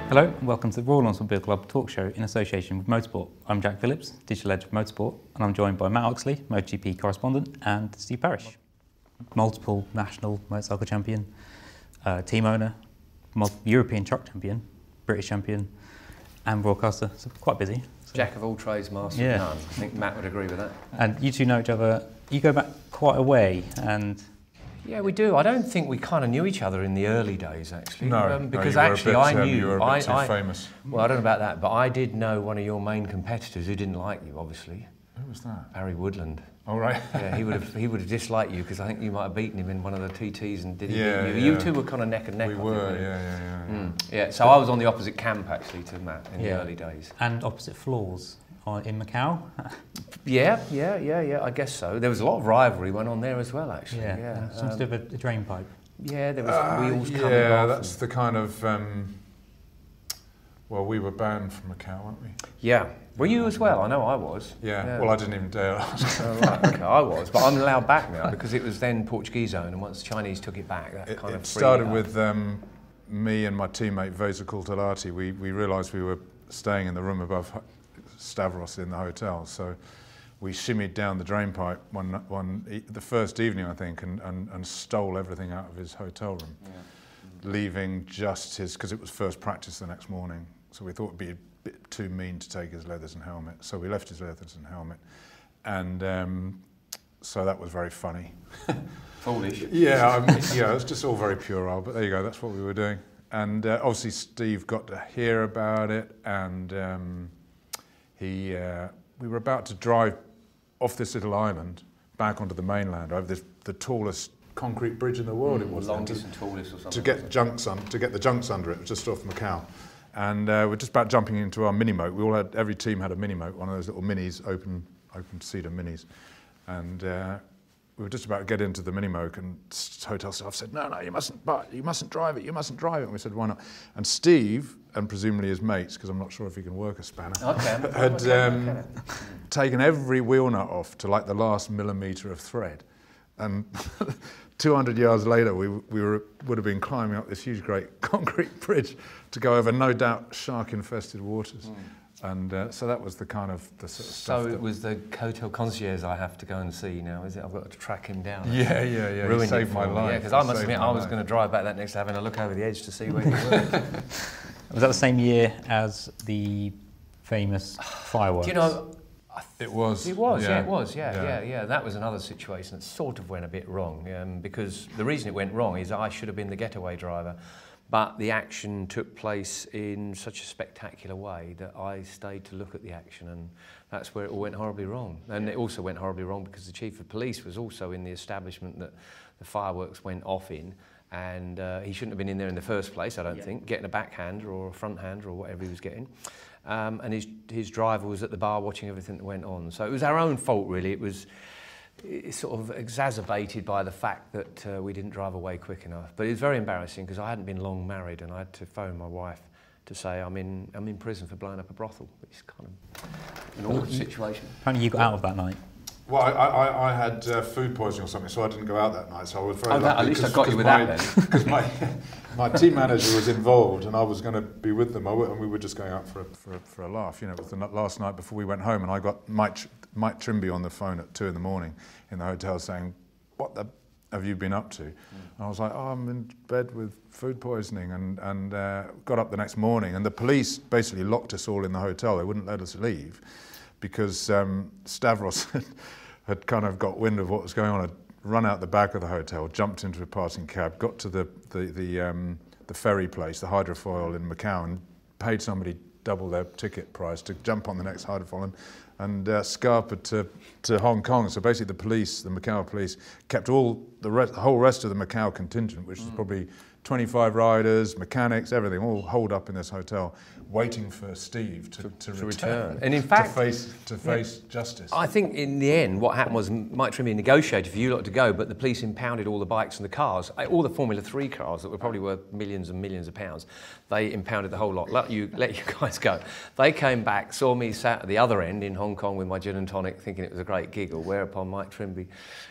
Hello and welcome to the Royal Automobile Club talk show in association with Motorsport. I'm Jack Phillips, digital editor of Motorsport, and I'm joined by Matt Oxley, MotoGP correspondent, and Steve Parrish, multiple national motorcycle champion, team owner, European truck champion, British champion, and broadcaster, so quite busy. So. Jack of all trades, master of none. I think Matt would agree with that. And you two know each other, you go back quite a way, and... Yeah, we do. I don't think we kind of knew each other in the early days, actually. No, because no, actually I knew... you were a bit too famous. Well, I don't know about that, but I did know one of your main competitors who didn't like you, obviously. Who was that? Barry Woodland. Oh, right. Yeah, he would have disliked you because I think you might have beaten him in one of the TTs and did he beat you? Yeah. You two were kind of neck and neck. We were, yeah. Yeah, so I was on the opposite camp, actually, to Matt in the early days. And opposite floors in Macau? Yeah, I guess so. There was a lot of rivalry went on there as well, actually. Yeah. Some sort of a drain pipe. Yeah, there was wheels coming off. Yeah, that's the kind of... well, we were banned from Macau, weren't we? Yeah. Were you as well? I know I was. Yeah. Well, I didn't even dare ask. Oh, right, okay, I was. But I'm allowed back now because it was then Portuguese owned, and once the Chinese took it back, that kind of It started with me and my teammate Vesa Kultalati. We realised we were staying in the room above Stavros in the hotel, so we shimmied down the drain pipe the first evening, I think, and stole everything out of his hotel room, leaving just his, because it was first practice the next morning, so we thought it'd be a bit too mean to take his leathers and helmet, so we left his leathers and helmet, and so that was very funny. Foolish. Yeah, it's just all very puerile, but there you go, that's what we were doing. And obviously Steve got to hear about it, and we were about to drive off this little island back onto the mainland over the tallest concrete bridge in the world. It was longest and tallest or something. To get the junks under it, just off Macau, and we're just about jumping into our mini moat. Every team had a mini moat, one of those little minis, open cedar minis, and we were just about to get into the mini moat, and hotel staff said, "No, you mustn't drive it. You mustn't drive it." And we said, "Why not?" And Steve, and presumably his mates, because I'm not sure if he can work a spanner, had taken every wheel nut off to like the last millimetre of thread, and 200 yards later we would have been climbing up this huge, great concrete bridge to go over, no doubt, shark-infested waters. And so that was the kind of the sort of stuff. So it was the hotel concierge I have to go and see now, is it? I've got to track him down. Yeah. Ruined He saved my life. Yeah, because I must admit I was going to drive back that next day having a look over the edge to see where you were. Was that the same year as the famous fireworks? Do you know? It was. It was. Yeah. That was another situation that sort of went a bit wrong because the reason it went wrong is I should have been the getaway driver. But the action took place in such a spectacular way that I stayed to look at the action, and that's where it all went horribly wrong. And it also went horribly wrong because the chief of police was also in the establishment that the fireworks went off in, and he shouldn't have been in there in the first place, I don't think, getting a backhander or a front hander or whatever he was getting. And his driver was at the bar watching everything that went on. So it was our own fault, really. It's sort of exacerbated by the fact that we didn't drive away quick enough. But it was very embarrassing because I hadn't been long married, and I had to phone my wife to say I'm in prison for blowing up a brothel, which is kind of an awkward situation. Apparently you got out of that night. Well, I had food poisoning or something, so I didn't go out that night. So I was very lucky. At least I got you with that then. Because my team manager was involved, and I was going to be with them, and we were just going out for a laugh. You know, it was the last night before we went home, and I got Mike Trimby on the phone at 2 in the morning in the hotel saying, "What the have you been up to?" And I was like, "Oh, I'm in bed with food poisoning," and got up the next morning, and the police basically locked us all in the hotel. They wouldn't let us leave because Stavros had kind of got wind of what was going on, had run out the back of the hotel, jumped into a passing cab, got to the ferry place, the hydrofoil in Macau, and paid somebody double their ticket price to jump on the next hydrofoil and scarpered to Hong Kong. So basically the Macau police kept the whole rest of the Macau contingent, which was probably 25 riders, mechanics, everything, all holed up in this hotel, waiting for Steve to return. And in fact, to face justice. I think in the end, what happened was Mike Trimby negotiated for you lot to go, but the police impounded all the bikes and the cars, all the Formula 3 cars that were probably worth millions and millions of pounds. They impounded the whole lot, let you guys go. They came back, saw me sat at the other end in Hong Kong with my gin and tonic, thinking it was a great giggle, whereupon Mike Trimby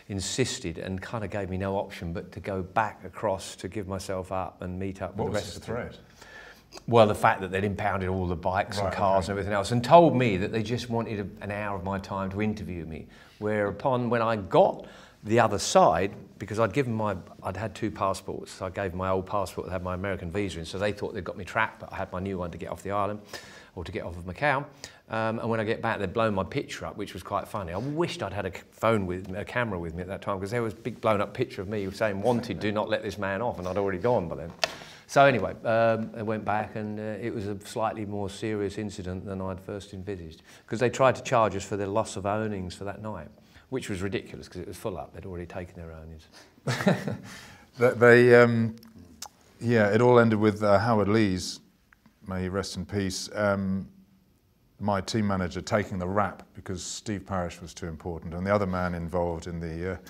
insisted and kind of gave me no option but to go back across to give myself up and meet up with the rest of the threat? Well, the fact that they'd impounded all the bikes and cars and everything else, and told me that they just wanted an hour of my time to interview me. Whereupon, when I got the other side, because I'd had 2 passports, so I gave them my old passport that had my American visa in, so they thought they'd got me trapped, but I had my new one to get off the island, or to get off of Macau. And when I get back, they'd blown my picture up, which was quite funny. I wished I'd had a camera with me at that time, because there was a big blown up picture of me saying, "Wanted, do not let this man off," and I'd already gone by then. So anyway, I went back, and it was a slightly more serious incident than I'd first envisaged, because they tried to charge us for the loss of earnings for that night, which was ridiculous because it was full up. They'd already taken their earnings. Yeah, it all ended with Howard Lees, may he rest in peace, my team manager taking the rap because Steve Parrish was too important, and the other man involved in the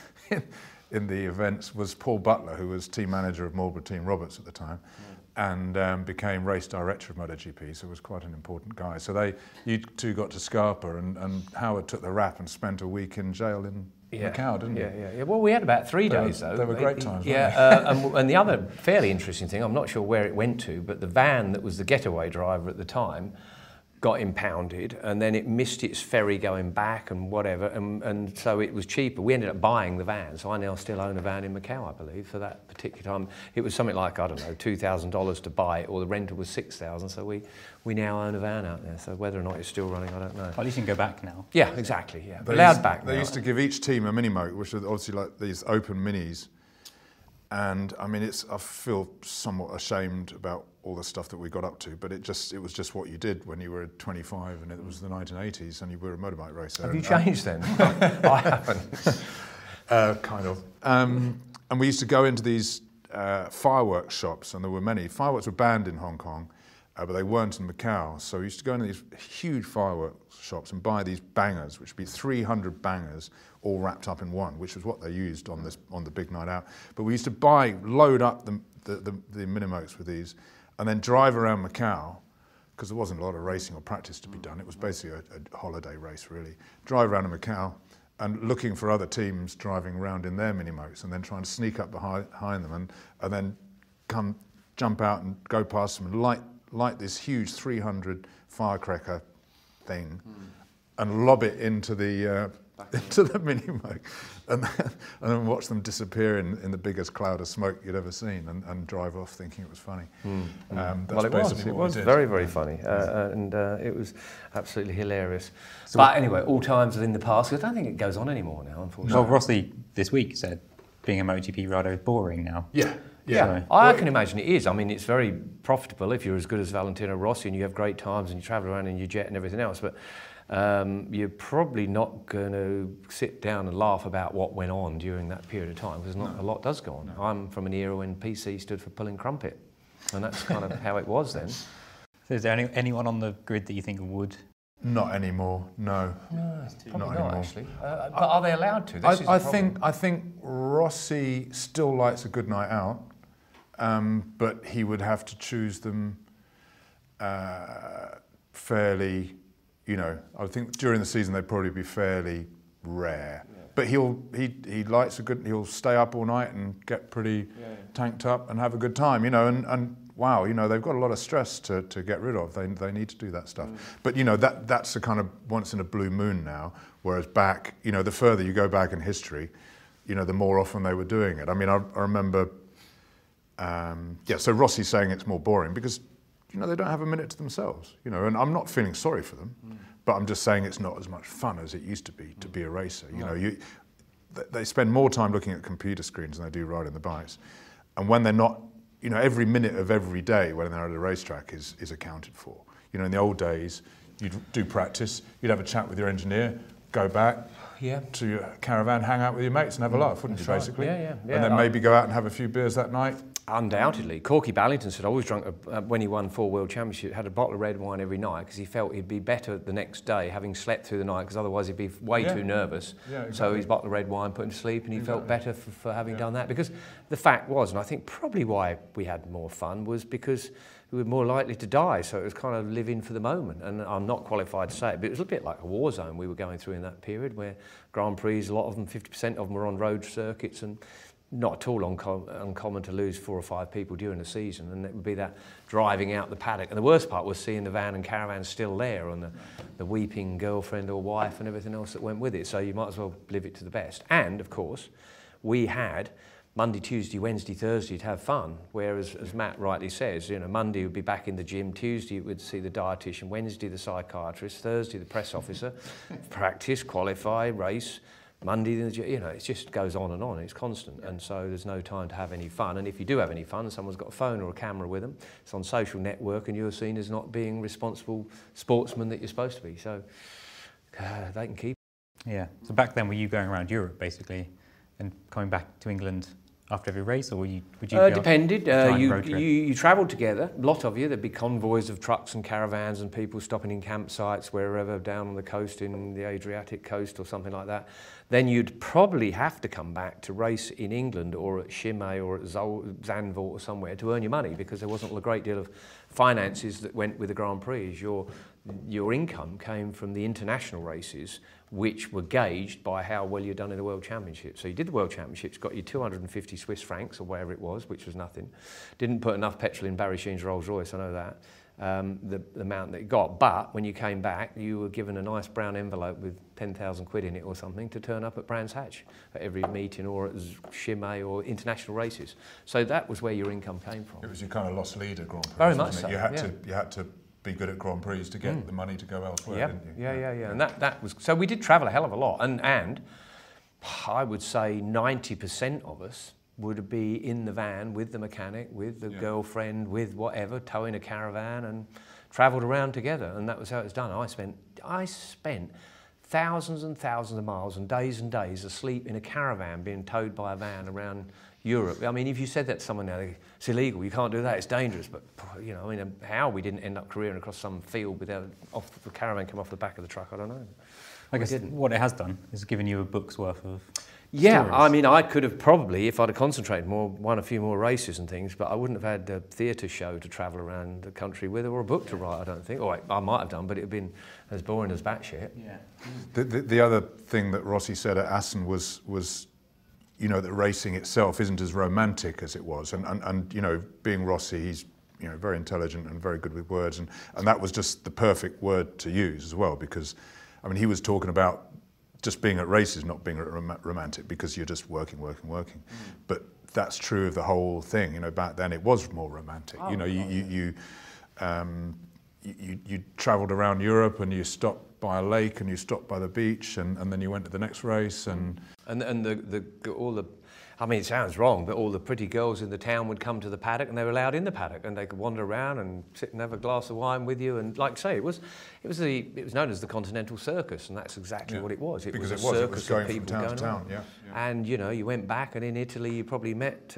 in the events was Paul Butler, who was team manager of Marlborough Team Roberts at the time, and became race director of MotoGP, so was quite an important guy. So you two got to Scarpa, and Howard took the rap and spent a week in jail in Macau, didn't he? Yeah. Well, we had about 3 days, though. They were great times, and the other fairly interesting thing, I'm not sure where it went to, but the van that was the getaway driver at the time got impounded, and then it missed its ferry going back and whatever, and so it was cheaper. We ended up buying the van, so I now still own a van in Macau, I believe, for that particular time. It was something like, I don't know, $2,000 to buy it, or the rental was $6,000, so we now own a van out there. So whether or not it's still running, I don't know. Well, at least you can go back now. Yeah, exactly, yeah. Allowed back now. They used to give each team a mini-motor, which are obviously like these open minis, and I mean, I feel somewhat ashamed about all the stuff that we got up to, but it was just what you did when you were 25, and it was the 1980s, and you were a motorbike racer. Have you changed then? I haven't. Kind of. And we used to go into these fireworks shops, and there were many. Fireworks were banned in Hong Kong, but they weren't in Macau. So we used to go into these huge fireworks shops and buy these bangers, which would be 300 bangers, all wrapped up in one, which was what they used on the big night out. But we used to load up the Minimotes with these, and then drive around Macau, because there wasn't a lot of racing or practice to be done. It was basically a holiday race, really. Drive around to Macau and looking for other teams driving around in their Minimotes, and then trying to sneak up behind them, and then jump out and go past them and light this huge 300 firecracker thing and lob it into the Minimote, and then watch them disappear in the biggest cloud of smoke you'd ever seen, and drive off thinking it was funny. Well, it was very, very funny, and it was absolutely hilarious. So, but anyway, all times are in the past. I don't think it goes on anymore now, unfortunately. Well, Rossi this week said being a MotoGP rider is boring now. Yeah. I can imagine it is. I mean, it's very profitable if you're as good as Valentino Rossi and you have great times and you travel around in your jet and everything else, but you're probably not going to sit down and laugh about what went on during that period of time, because not a lot does go on. I'm from an era when PC stood for pulling crumpet, and that's kind of how it was then. So is there anyone on the grid that you think would? Not anymore, no. No, probably not actually. But are they allowed to? I think Rossi still likes a good night out, but he would have to choose them fairly. I think during the season they'd probably be fairly rare. Yeah. But he likes he'll stay up all night and get pretty tanked up and have a good time, and wow, they've got a lot of stress to get rid of. They need to do that stuff. But that's a kind of once in a blue moon now, whereas back, the further you go back in history, the more often they were doing it. I mean, I remember, so Rossi's saying it's more boring because they don't have a minute to themselves, and I'm not feeling sorry for them, but I'm just saying it's not as much fun as it used to be a racer. They spend more time looking at computer screens than they do riding the bikes, and when they're not, every minute of every day when they're at a racetrack is accounted for. In the old days, you'd do practice, you'd have a chat with your engineer, go back to your caravan, hang out with your mates and have a laugh, wouldn't you, basically? Yeah. And then maybe go out and have a few beers that night. Undoubtedly. Corky Ballington said, I always drunk, when he won 4 World Championships, had a bottle of red wine every night because he felt he'd be better the next day having slept through the night, because otherwise he'd be way too nervous. Yeah, exactly. So his bottle of red wine put him to sleep, and he felt better for having done that. Because the fact was, and I think probably why we had more fun, was because we were more likely to die, so it was kind of living for the moment. And I'm not qualified to say it, but it was a bit like a war zone we were going through in that period, where Grand Prix, a lot of them, 50% of them were on road circuits, and not at all uncommon to lose 4 or 5 people during the season, and it would be that driving out the paddock. And the worst part was seeing the van and caravan still there, and the weeping girlfriend or wife and everything else that went with it. So you might as well live it to the best. And of course, we had Monday, Tuesday, Wednesday, Thursday to have fun. Whereas, as Matt rightly says, you know, Monday would be back in the gym, Tuesday would see the dietitian, Wednesday the psychiatrist, Thursday the press officer, practice, qualify, race. Monday, you know, it just goes on and on. It's constant, and so there's no time to have any fun. And if you do have any fun, someone's got a phone or a camera with them. It's on social network, and you're seen as not being responsible sportsman that you're supposed to be. So they can keep. Yeah. So back then, were you going around Europe basically, and coming back to England after every race, or would you? Depended. You travelled together. A lot of you. There'd be convoys of trucks and caravans and people stopping in campsites wherever down on the coast, in the Adriatic coast or something like that. Then you'd probably have to come back to race in England or at Chimay or at Zandvoort or somewhere to earn your money, because there wasn't a great deal of finances that went with the Grand Prix. Your income came from the international races, which were gauged by how well you'd done in the World Championships. So you did the World Championships, got you 250 Swiss francs or whatever it was, which was nothing. Didn't put enough petrol in Barry Sheene's Rolls Royce, I know that. The amount that it got, but when you came back you were given a nice brown envelope with 10,000 quid in it or something to turn up at Brands Hatch at every meeting or at Chimay or international races. So that was where your income came from. It was your kind of lost leader Grand Prix. Very much so. You had to be good at Grand Prix to get the money to go elsewhere, didn't you? Yeah. And that was, so we did travel a hell of a lot, and I would say 90% of us would be in the van with the mechanic, with the girlfriend, with whatever, towing a caravan, and travelled around together, and that was how it was done. I spent thousands and thousands of miles and days asleep in a caravan being towed by a van around Europe. I mean, if you said that to someone now, it's illegal, you can't do that, it's dangerous, but you know, I mean, how we didn't end up careering across some field without the caravan come off the back of the truck, I don't know. I guess what it has done is given you a book's worth of Yeah, stories. I mean, I could have probably, if I'd have concentrated more, won a few more races and things, but I wouldn't have had a theatre show to travel around the country with, or a book to write, I don't think. Or I might have done, but it would have been as boring as batshit. Yeah. The other thing that Rossi said at Assen was you know, that racing itself isn't as romantic as it was, and you know, being Rossi, he's, you know, very intelligent and very good with words, and that was just the perfect word to use as well, because I mean, he was talking about just being at races, not being romantic, because you're just working. But that's true of the whole thing. You know, back then it was more romantic. Oh, you know, you travelled around Europe, and you stopped by a lake, and you stopped by the beach, and then you went to the next race, and all the, I mean, it sounds wrong, but all the pretty girls in the town would come to the paddock, and they were allowed in the paddock, and they could wander around and sit and have a glass of wine with you. And like I say, it was known as the Continental Circus, and that's exactly what it was. It was a circus of people going from town on. to town. And you know, you went back, and in Italy you probably met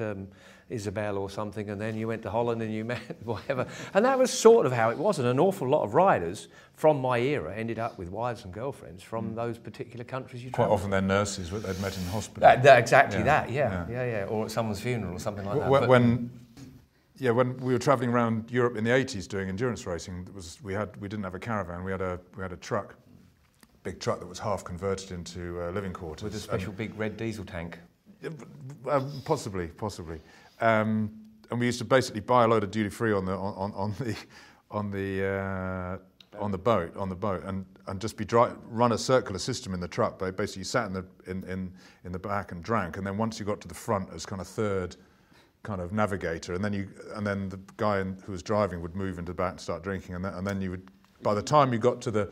Isabel or something, and then you went to Holland and you met whatever. And that was sort of how it was. And an awful lot of riders from my era ended up with wives and girlfriends from those particular countries you travelled. Quite often they're nurses that they'd met in hospital. Exactly that, yeah. Or at someme's funeral or something like that. When we were travelling around Europe in the 80s doing endurance racing, we didn't have a caravan, we had a truck, big truck that was half converted into living quarters. With a special big red diesel tank. Possibly. And we used to basically buy a load of duty free on the boat and just run a circular system in the truck. They basically sat in the back and drank, and then once you got to the front as kind of third kind of navigator, and then the guy who was driving would move into the back and start drinking, and then you would, by the time you got to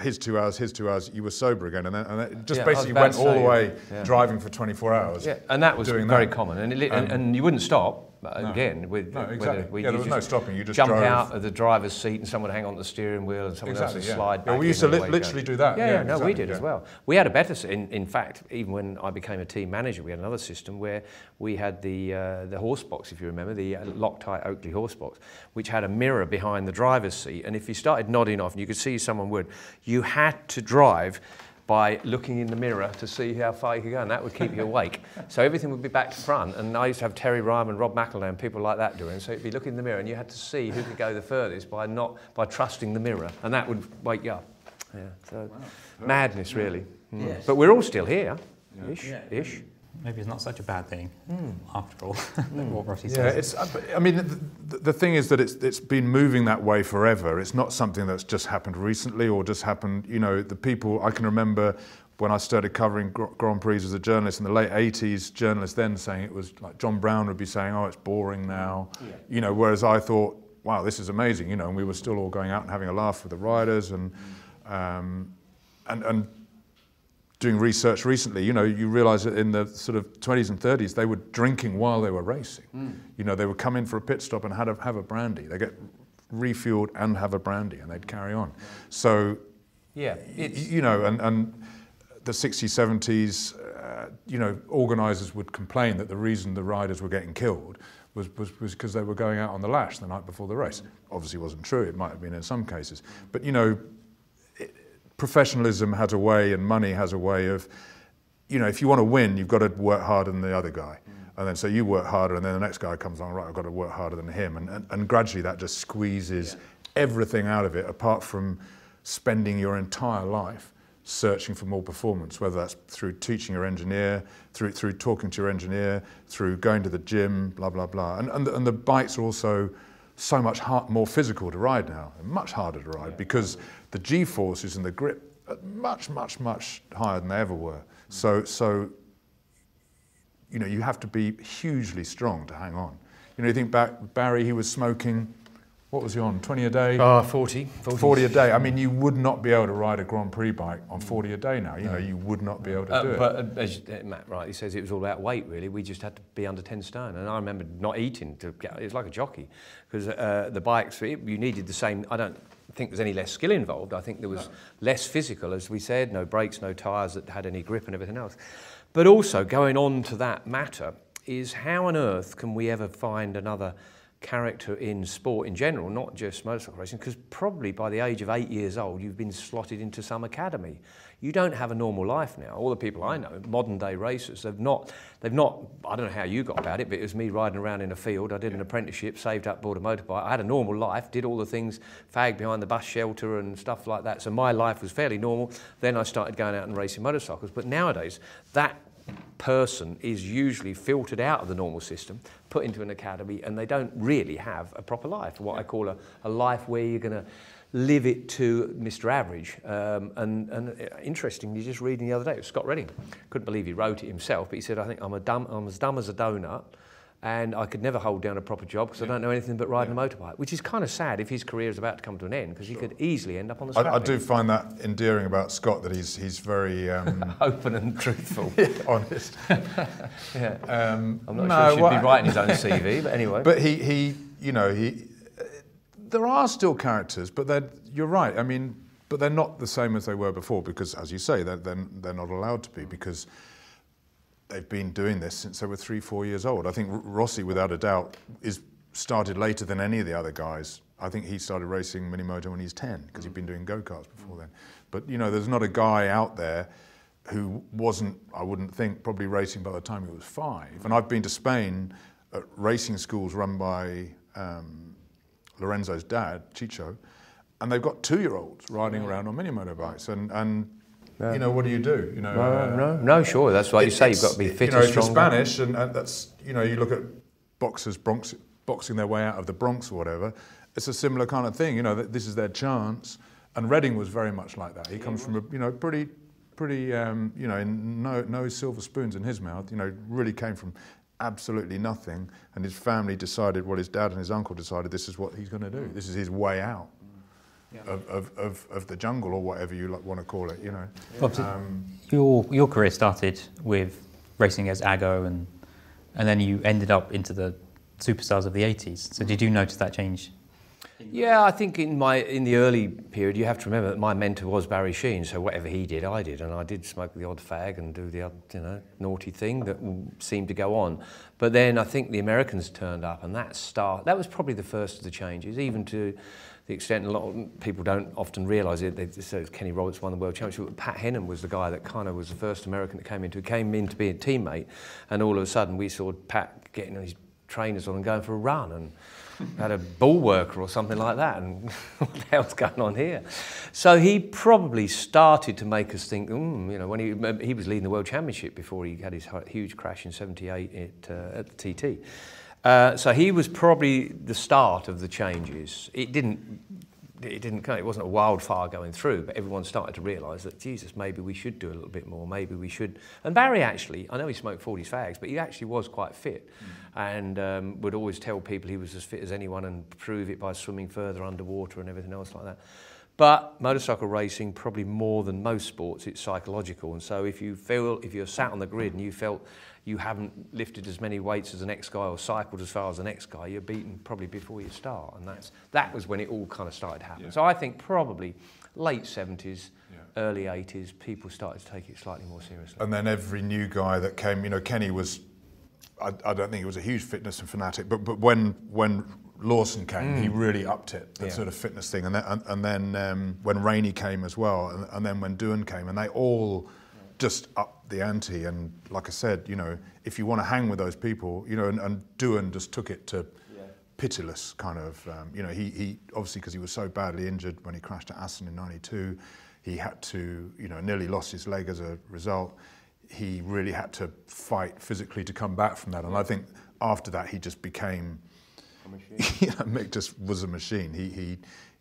his 2 hours, you were sober again, and it just basically went all the way driving for 24 hours. Yeah, and that was very common, and you wouldn't stop. Again, exactly. There was no stopping. You just jump drove out of the driver's seat, and someone would hang on the steering wheel, and someone else would slide back. We used to literally do that. No, we did as well. We had a better. In fact, even when I became a team manager, we had another system where we had the horse box, if you remember, the Loctite Oakley horse box, which had a mirror behind the driver's seat, and if you started nodding off, and you could see someone would, you had to drive by looking in the mirror to see how far you could go, and that would keep you awake. So everything would be back to front, and I used to have Terry Ryman, Rob McElhone, people like that doing. So you'd be looking in the mirror, and you had to see who could go the furthest by trusting the mirror, and that would wake you up. Yeah, so madness really. Yes. But we're all still here, ish. maybe it's not such a bad thing after all. What Rossi Yeah, says. I mean, the thing is that it's been moving that way forever. It's not something that's just happened recently or just happened, you know, the people, I can remember when I started covering Grand Prix as a journalist in the late 80s, journalists then saying it was like John Brown would be saying, oh, it's boring now, you know, whereas I thought, wow, this is amazing, you know, and we were still all going out and having a laugh with the riders and doing research recently, you know, you realise that in the sort of 20s and 30s, they were drinking while they were racing. You know, they would come in for a pit stop and have a brandy. They get refueled and have a brandy, and they'd carry on. So, yeah, you know, and the 60s, 70s, you know, organisers would complain that the reason the riders were getting killed was because they were going out on the lash the night before the race. Obviously, wasn't true. It might have been in some cases, but you know. Professionalism has a way and money has a way of, you know, if you want to win, you've got to work harder than the other guy. And then so you work harder and then the next guy comes along, right, I've got to work harder than him. And gradually that just squeezes everything out of it, apart from spending your entire life searching for more performance, whether that's through teaching your engineer, through talking to your engineer, through going to the gym, blah, blah, blah. And the bikes are also so much more physical to ride now, and much harder to ride because the G-forces and the grip are much, much, much higher than they ever were. So, you know, you have to be hugely strong to hang on. You know, you think back, Barry, he was smoking, what was he on, 20 a day? 40 a day. I mean, you would not be able to ride a Grand Prix bike on 40 a day now. You know, you would not be able to do it. But as Matt rightly says, it was all about weight, really. We just had to be under 10 stone. And I remember not eating to get, it was like a jockey. Because the bikes, you needed the same, I don't think there's any less skill involved. I think there was less physical, as we said, no brakes, no tyres that had any grip and everything else. But also, going on to that matter, is how on earth can we ever find another character in sport in general, not just motorcycle racing, because probably by the age of 8 years old, you've been slotted into some academy. You don't have a normal life now. All the people I know, modern day racers, they've not, I don't know how you got about it, but it was me riding around in a field. I did an apprenticeship, saved up, bought a motorbike. I had a normal life, did all the things, fagged behind the bus shelter and stuff like that. So my life was fairly normal. Then I started going out and racing motorcycles. But nowadays, that person is usually filtered out of the normal system, put into an academy, and they don't really have a proper life, what I call a life where you're going to live it to Mr. Average. And interestingly, just reading the other day, it was Scott Redding. Couldn't believe he wrote it himself, but he said, I think I'm as dumb as a donut, and I could never hold down a proper job because I don't know anything but riding a motorbike, which is kind of sad if his career is about to come to an end, because he could easily end up on the scrap I do find that endearing about Scott, that he's very open and truthful, honest. I'm not sure he should be writing his own CV, but anyway. But he you know, there are still characters, but you're right. I mean, but they're not the same as they were before, because, as you say, they're not allowed to be, because they've been doing this since they were 3-4 years old. I think Rossi, without a doubt, started later than any of the other guys. I think he started racing mini-moto when he was 10, because he'd been doing go-karts before then. But, you know, there's not a guy out there who wasn't, I wouldn't think, probably racing by the time he was 5. And I've been to Spain at racing schools run by Lorenzo's dad, Chicho, and they've got 2-year-olds riding around on mini-moto bikes. And you know, what do you do? You know, no, sure. That's what you say. You've got to be fit and strong. If you're Spanish, and that's, you know, you look at boxers boxing their way out of the Bronx or whatever. It's a similar kind of thing. You know, this is their chance. And Redding was very much like that. He comes from a, you know, pretty, you know, no silver spoons in his mouth. You know, really came from absolutely nothing. And his family decided, well, his dad and his uncle decided, this is what he's going to do. This is his way out. Of the jungle, or whatever you want to call it, you know. Your career started with racing as Aggo, and then you ended up into the superstars of the 80s. So did you notice that change? Yeah, I think in the early period, you have to remember that my mentor was Barry Sheene, so whatever he did, I did, and I did smoke the odd fag and do the odd, you know, naughty thing that seemed to go on. But then I think the Americans turned up, and that was probably the first of the changes, even to the extent a lot of people don't often realise it. They say Kenny Roberts won the World Championship, but Pat Hennon was the guy that kind of was the first American that came in to be a teammate, and all of a sudden we saw Pat getting on his trainers on and going for a run, and had a ball worker or something like that, and what the hell's going on here? So he probably started to make us think, you know, when he was leading the World Championship before he had his huge crash in '78 at the TT. So he was probably the start of the changes. It wasn't a wildfire going through, but everyone started to realise that, Jesus, maybe we should do a little bit more, maybe we should. And Barry actually, I know he smoked 40s fags, but he actually was quite fit, and would always tell people he was as fit as anyone and prove it by swimming further underwater and everything else like that. But motorcycle racing, probably more than most sports, it's psychological. And so if you're sat on the grid and you felt you haven't lifted as many weights as the next guy or cycled as far as the next guy, you're beaten probably before you start. And that was when it all kind of started to happen. Yeah. So I think probably late 70s, early 80s, people started to take it slightly more seriously. And then every new guy that came, you know, Kenny was, I don't think he was a huge fitness and fanatic, but when Lawson came, he really upped it, that sort of fitness thing. And then when Rainey came as well, and then when Doohan came, and they all just upped the ante. And like I said, you know, if you want to hang with those people, you know, and Doohan just took it to pitiless kind of, you know, he obviously, because he was so badly injured when he crashed at Assen in '92, he had to, you know, nearly lost his leg as a result. He really had to fight physically to come back from that. And I think after that, he just became, you know, Mick just was a machine.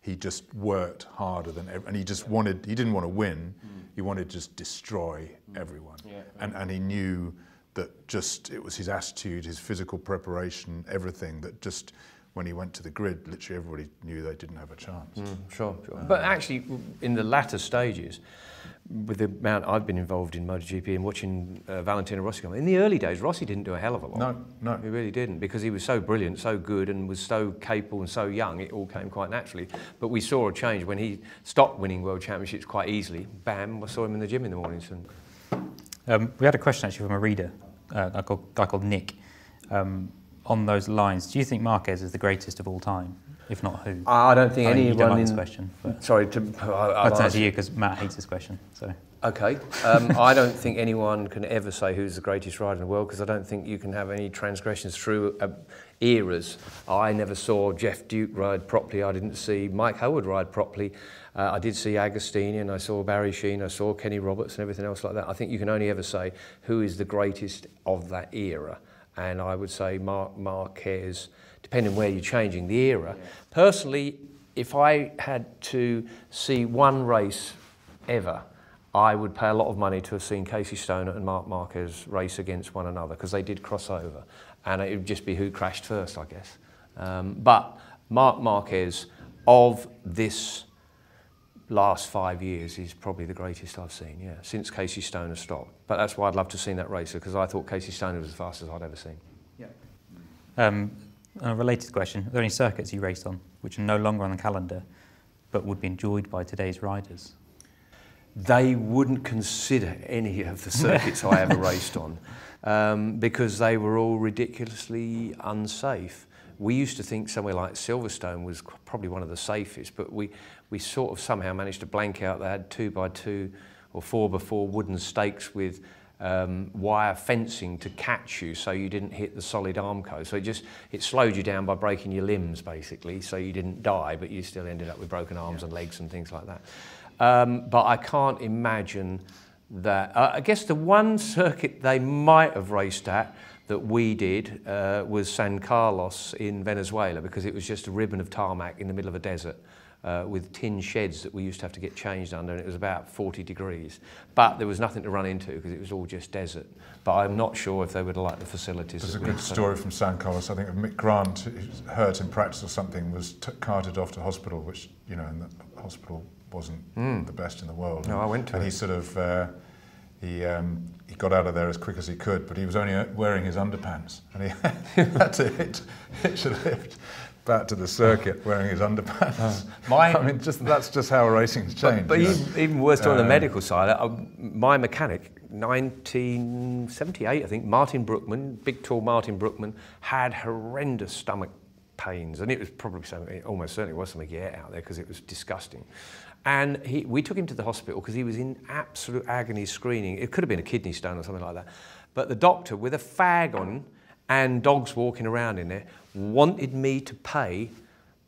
He just worked harder than ever, and he just wanted, he didn't want to win, he wanted to just destroy everyone. And he knew that just, it was his attitude, his physical preparation, everything, that just, when he went to the grid, literally everybody knew they didn't have a chance. Sure. But actually, in the latter stages, with the amount I've been involved in MotoGP and watching Valentino Rossi come, in the early days, Rossi didn't do a hell of a lot. No. He really didn't, because he was so brilliant, so good, and was so capable and so young, it all came quite naturally. But we saw a change when he stopped winning world championships quite easily. Bam, I saw him in the gym in the mornings. And we had a question actually from a reader, a guy called Nick. On those lines, do you think Marquez is the greatest of all time? If not, who? I don't think anyone. You don't like this question. But sorry, I'll turn to you because Matt hates this question. So. Okay. I don't think anyone can ever say who's the greatest rider in the world, because I don't think you can have any transgressions through eras. I never saw Jeff Duke ride properly. I didn't see Mike Howard ride properly. I did see Agostini, and I saw Barry Sheene, I saw Kenny Roberts and everything else like that. I think you can only ever say who is the greatest of that era. And I would say Marquez, depending where you're changing the era. Personally, if I had to see one race ever, I would pay a lot of money to have seen Casey Stoner and Marc Marquez race against one another, because they did cross over. And it would just be who crashed first, I guess. But Marc Marquez, of this last 5 years, is probably the greatest I've seen, since Casey Stoner stopped. But that's why I'd love to have seen that racer, because I thought Casey Stoner was as fast as I'd ever seen. A related question, are there any circuits you raced on which are no longer on the calendar but would be enjoyed by today's riders? They wouldn't consider any of the circuits I ever raced on, because they were all ridiculously unsafe. We used to think somewhere like Silverstone was probably one of the safest, but we sort of somehow managed to blank out. They had 2x2 or 4x4 wooden stakes with wire fencing to catch you so you didn't hit the solid armco. So it slowed you down by breaking your limbs, basically, so you didn't die, but you still ended up with broken arms and legs and things like that. But I can't imagine that. I guess the one circuit they might have raced at that we did was San Carlos in Venezuela, because it was just a ribbon of tarmac in the middle of a desert with tin sheds that we used to have to get changed under, and it was about 40 degrees. But there was nothing to run into because it was all just desert. But I'm not sure if they would have liked the facilities. There's a good story from San Carlos. I think Mick Grant, who was hurt in practice or something, was carted off to hospital, which, you know, and the hospital wasn't the best in the world. No, I went to it. And he sort of, he got out of there as quick as he could, but he was only wearing his underpants, and he had to hitch a lift back to the circuit wearing his underpants. I mean, that's just how racing's changed. But even worse on the medical side, my mechanic, 1978, I think, Martin Brookman, big tall Martin Brookman, had horrendous stomach pains, and it was probably something, it almost certainly was something to get out there because it was disgusting. And we took him to the hospital because he was in absolute agony screening. It could have been a kidney stone or something like that. But the doctor, with a fag on and dogs walking around in there, wanted me to pay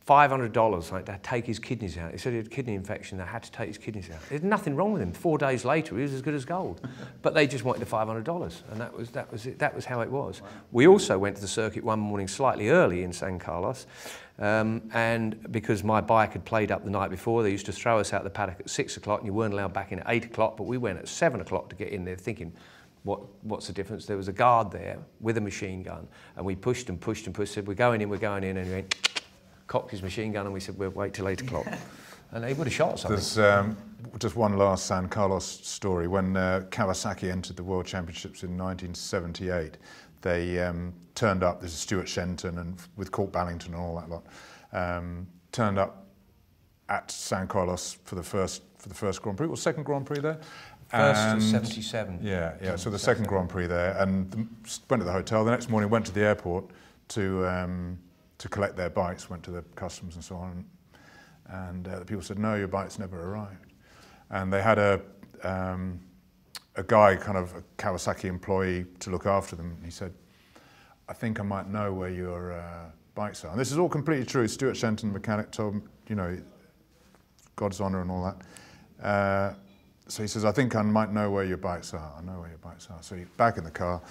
$500 like to take his kidneys out. He said he had a kidney infection, they had to take his kidneys out. There's nothing wrong with him. 4 days later, he was as good as gold. But they just wanted the $500, and that was it. That was how it was. Wow. We also went to the circuit one morning slightly early in San Carlos, and because my bike had played up the night before, they used to throw us out the paddock at 6 o'clock, and you weren't allowed back in at 8 o'clock, but we went at 7 o'clock to get in there thinking, what's the difference? There was a guard there with a machine gun, and we pushed and pushed and pushed, said, we're going in, and he went, cocked his machine gun, and we said, we'll wait till 8 o'clock. And they would have shot something. There's just one last San Carlos story. When Kawasaki entered the World Championships in 1978, they turned up, this is Stuart Shenton and with Court Ballington and all that lot, turned up at San Carlos for the first Grand Prix, or second Grand Prix there. First was 77. Yeah, so the second Grand Prix there, and went to the hotel. The next morning went to the airport to collect their bikes, went to the customs and so on, and the people said, no, your bike's never arrived. And they had a guy, kind of a Kawasaki employee, to look after them. And he said, I think I might know where your bikes are. And this is all completely true. Stuart Shenton, the mechanic, told him, you know, God's honour and all that. So he says, I think I might know where your bikes are. I know where your bikes are. So he's back in the car,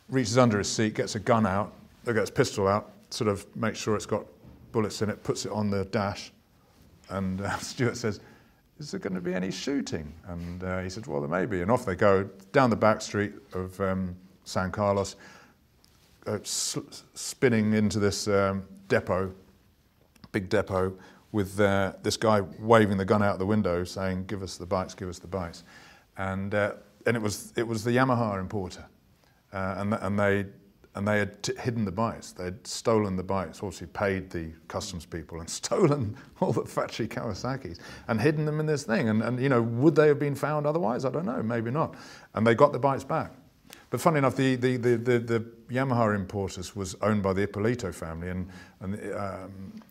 reaches under his seat, gets a gun out, gets his pistol out, sort of makes sure it's got bullets in it, puts it on the dash, and Stuart says, is there going to be any shooting? And he said, well, there may be. And off they go, down the back street of San Carlos, spinning into this depot, big depot, with this guy waving the gun out the window saying, give us the bikes, give us the bikes. And it was the Yamaha importer. And they had hidden the bikes. They had stolen the bikes, obviously paid the customs people and stolen all the factory Kawasaki's and hidden them in this thing. And you know, would they have been found otherwise? I don't know, maybe not. And they got the bikes back. But funny enough, the Yamaha importers was owned by the Ippolito family, and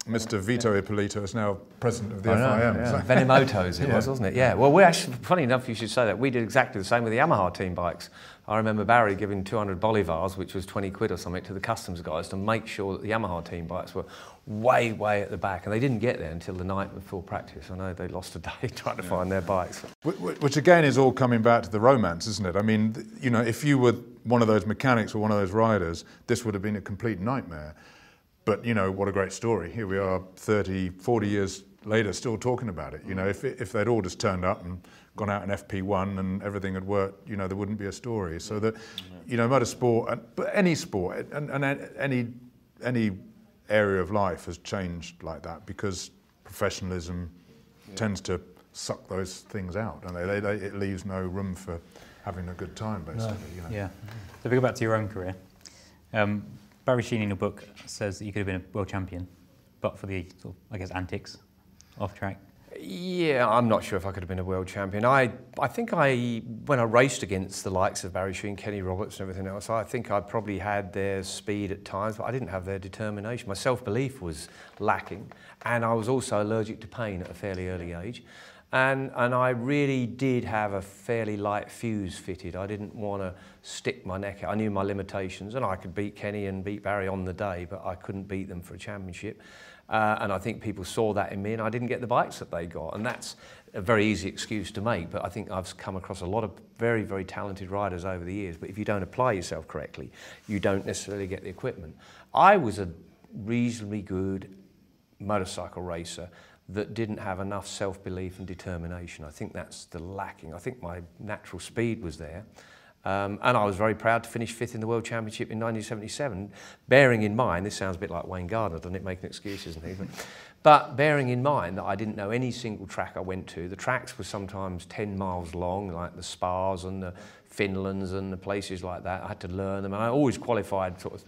Mr. Vito Ippolito is now president of the FIM. Yeah. Venimoto's it was, wasn't it? Yeah. Well, we actually, funny enough, you should say that. We did exactly the same with the Yamaha team bikes. I remember Barry giving 200 bolivars, which was 20 quid or something, to the customs guys to make sure that the Yamaha team bikes were way, way at the back. And they didn't get there until the night before practice. I know they lost a day trying to find their bikes. Which again is all coming back to the romance, isn't it? I mean, you know, if you were one of those mechanics or one of those riders, this would have been a complete nightmare. But, you know, what a great story. Here we are 30, 40 years later still talking about it. You know, if they'd all just turned up and gone out in FP1 and everything had worked, you know, there wouldn't be a story. So that, you know, motorsport, but any sport and any area of life has changed like that, because professionalism tends to suck those things out, and it leaves no room for having a good time, basically. No. You know? Yeah. So if we go back to your own career, Barry Sheene in your book says that you could have been a world champion, but for the sort of, I guess, antics off track. Yeah, I'm not sure if I could have been a world champion. I think when I raced against the likes of Barry Sheene, Kenny Roberts and everything else, I think I probably had their speed at times, but I didn't have their determination. My self-belief was lacking, and I was also allergic to pain at a fairly early age. And I really did have a fairly light fuse fitted. I didn't want to stick my neck out. I knew my limitations, and I could beat Kenny and beat Barry on the day, but I couldn't beat them for a championship. And I think people saw that in me, and I didn't get the bikes that they got. And that's a very easy excuse to make, but I think I've come across a lot of very, very talented riders over the years. But if you don't apply yourself correctly, you don't necessarily get the equipment. I was a reasonably good motorcycle racer that didn't have enough self-belief and determination. I think that's the lacking. I think my natural speed was there. And I was very proud to finish 5th in the World Championship in 1977, bearing in mind, this sounds a bit like Wayne Gardner, doesn't it, making excuses and things, but bearing in mind that I didn't know any single track I went to. The tracks were sometimes 10 miles long, like the Spas and the Finlands and the places like that. I had to learn them, and I always qualified sort of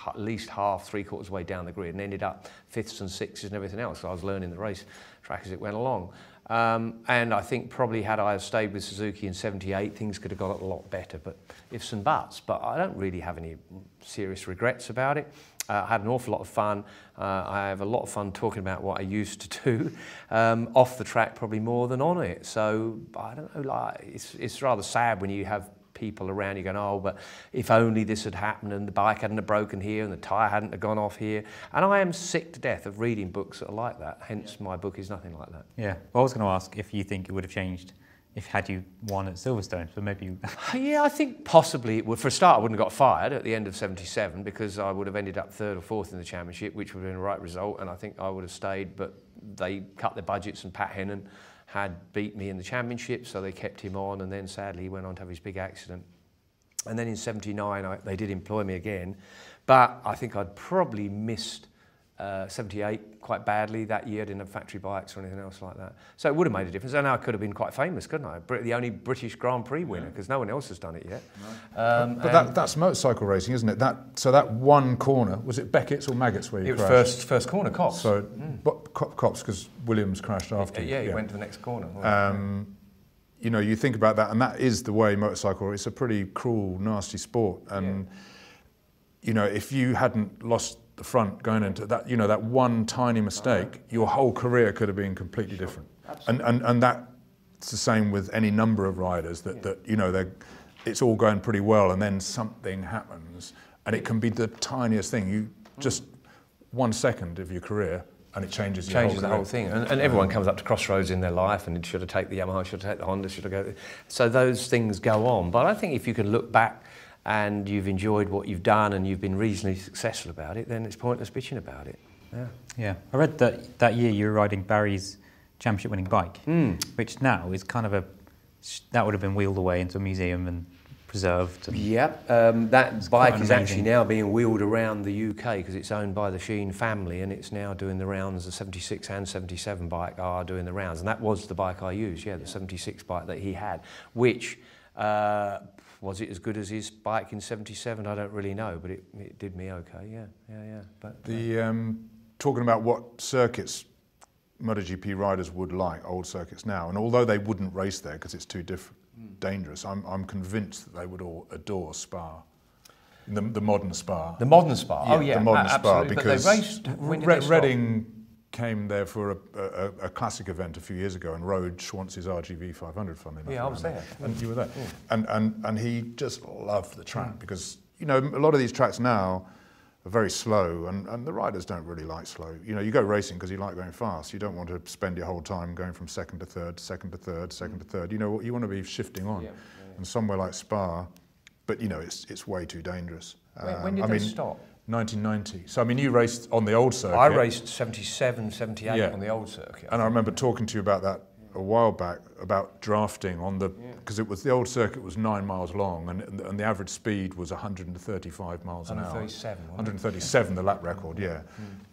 at least half, 3/4 way down the grid, and ended up 5ths and 6s and everything else. So I was learning the race track as it went along. And I think probably had I stayed with Suzuki in 78, things could have got a lot better, but ifs and buts. But I don't really have any serious regrets about it. I had an awful lot of fun. I have a lot of fun talking about what I used to do, off the track probably more than on it. So I don't know, like, it's rather sad when you have people around you going, oh, but if only this had happened and the bike hadn't have broken here and the tyre hadn't have gone off here. And I am sick to death of reading books that are like that, hence my book is nothing like that. Yeah, well, I was going to ask if you think it would have changed if had you won at Silverstone, but maybe you... Yeah, I think possibly it would. For a start, I wouldn't have got fired at the end of 77 because I would have ended up 3rd or 4th in the championship, which would have been the right result, and I think I would have stayed, but they cut their budgets and Pat Hennon had beat me in the championship, so they kept him on, and then sadly he went on to have his big accident. And then in 79, they did employ me again, but I think I'd probably missed 78 quite badly that year. I didn't have factory bikes or anything else like that. So it would have made a difference. And I could have been quite famous, couldn't I? The only British Grand Prix winner, because no one else has done it yet. No. But that's motorcycle racing, isn't it? So that one corner, was it Beckett's or Maggots where you crashed? It was first corner, Copse. So Copse, because Williams crashed after. Yeah, he went to the next corner. You know, you think about that, and that is the way motorcycle, it's a pretty cruel, nasty sport. And, you know, if you hadn't lost the front going into that, you know, that one tiny mistake, your whole career could have been completely different. And that's the same with any number of riders that you know, it's all going pretty well and then something happens and it can be the tiniest thing. You just 1 second of your career and it changes the whole thing. And everyone comes up to crossroads in their life and should have taken the Yamaha, should have taken the Honda, should have go. So those things go on. But I think if you can look back and you've enjoyed what you've done and you've been reasonably successful about it, then it's pointless bitching about it. Yeah. I read that year you were riding Barry's championship-winning bike, which now is kind of that would have been wheeled away into a museum and preserved. And that bike is actually now being wheeled around the UK because it's owned by the Sheene family and it's now doing the rounds. The 76 and 77 bike are doing the rounds, and that was the bike I used, the 76 bike that he had, which was it as good as his bike in 77? I don't really know, but it did me okay, yeah. But talking about what circuits MotoGP riders would like, old circuits now, and although they wouldn't race there because it's too dangerous, I'm convinced that they would all adore Spa. The modern Spa. The modern Spa? Yeah, oh yeah, the modern Spa, because they raced, when did they stop? Reading came there for a classic event a few years ago and rode Schwantz's RGV 500, funnily enough. Yeah, I was there. And you were there. Yeah. And he just loved the track because, you know, a lot of these tracks now are very slow and the riders don't really like slow. You know, you go racing because you like going fast. You don't want to spend your whole time going from second to third, second to third, second to third. You know, you want to be shifting on. And somewhere like Spa, but, you know, it's way too dangerous. When did they stop? 1990. So, I mean, you raced on the old circuit. I raced 77, 78 on the old circuit. And I remember talking to you about that a while back, about drafting on the, because it was the old circuit was 9 miles long and the average speed was 135 miles an hour. 137, the lap record,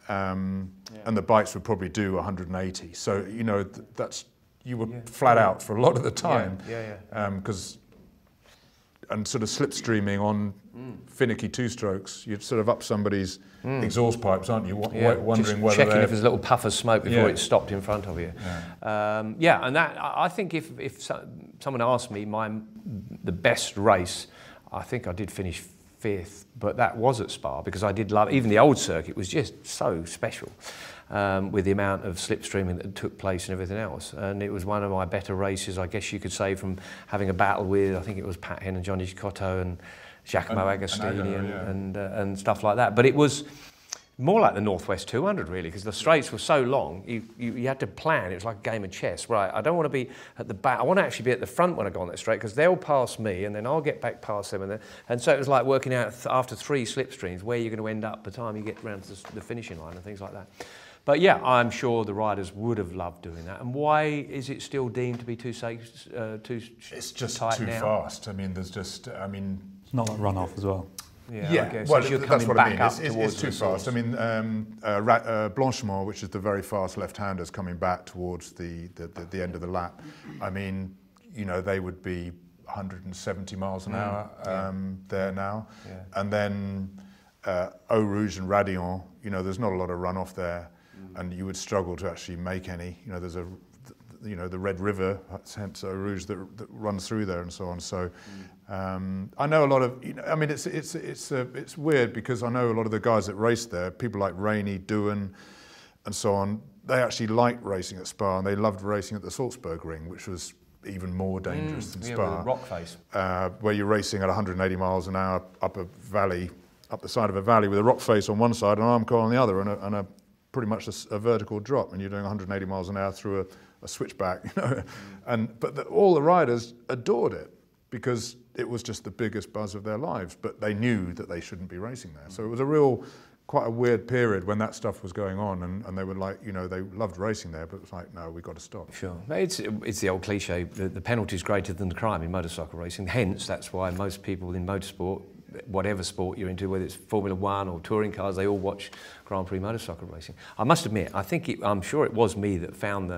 And the bikes would probably do 180. So, you know, you were flat out for a lot of the time. Because and sort of slipstreaming on finicky two-strokes, you'd sort of up somebody's exhaust pipes, aren't you? Wondering whether checking if there's a little puff of smoke before it stopped in front of you. And that I think if someone asked me the best race, I think I did finish 5th, but that was at Spa because I did love even the old circuit was just so special. With the amount of slipstreaming that took place and everything else. And it was one of my better races, I guess you could say, from having a battle with, I think it was Pat Hennon and Johnny Cotto and Giacomo Agostini and stuff like that. But it was more like the Northwest 200, really, because the straights were so long, you had to plan. It was like a game of chess. Right, I don't want to be at the back. I want to actually be at the front when I go on that straight, because they'll pass me, and then I'll get back past them. And so it was like working out after 3 slipstreams where you're going to end up by the time you get around to the finishing line and things like that. But yeah, I'm sure the riders would have loved doing that. And why is it still deemed to be too safe, it's just tight too now? fast. I mean, there's just, I mean... It's not like runoff as well. Yeah, well, you're that's what I mean. It's too source. fast. I mean, Blanchimont, which is the very fast left-handers coming back towards the end of the lap, I mean, you know, they would be 170 miles an hour there now. And then Eau Rouge and Radillon, you know, there's not a lot of runoff there. And you would struggle to actually make any. You know, there's the Red River, hence Eau Rouge, that runs through there and so on. So I know a lot of. You know, I mean, it's weird because I know a lot of the guys that race there, people like Rainey, Doohan, and so on. They actually liked racing at Spa and they loved racing at the Salzburg Ring, which was even more dangerous than Spa. With rock face. Where you're racing at 180 miles an hour up the side of a valley with a rock face on one side and an arm car on the other, and a pretty much a vertical drop, and you're doing 180 miles an hour through a switchback, you know. But all the riders adored it because it was just the biggest buzz of their lives, but they knew that they shouldn't be racing there. So it was quite a weird period when that stuff was going on, and they were like, you know, they loved racing there, but it was like, no, we've got to stop. Sure. It's the old cliche, the penalty is greater than the crime in motorcycle racing. Hence, that's why most people in motorsport, whatever sport you're into, whether it's Formula One or touring cars, they all watch Grand Prix motorcycle racing. I must admit, I'm sure it was me that found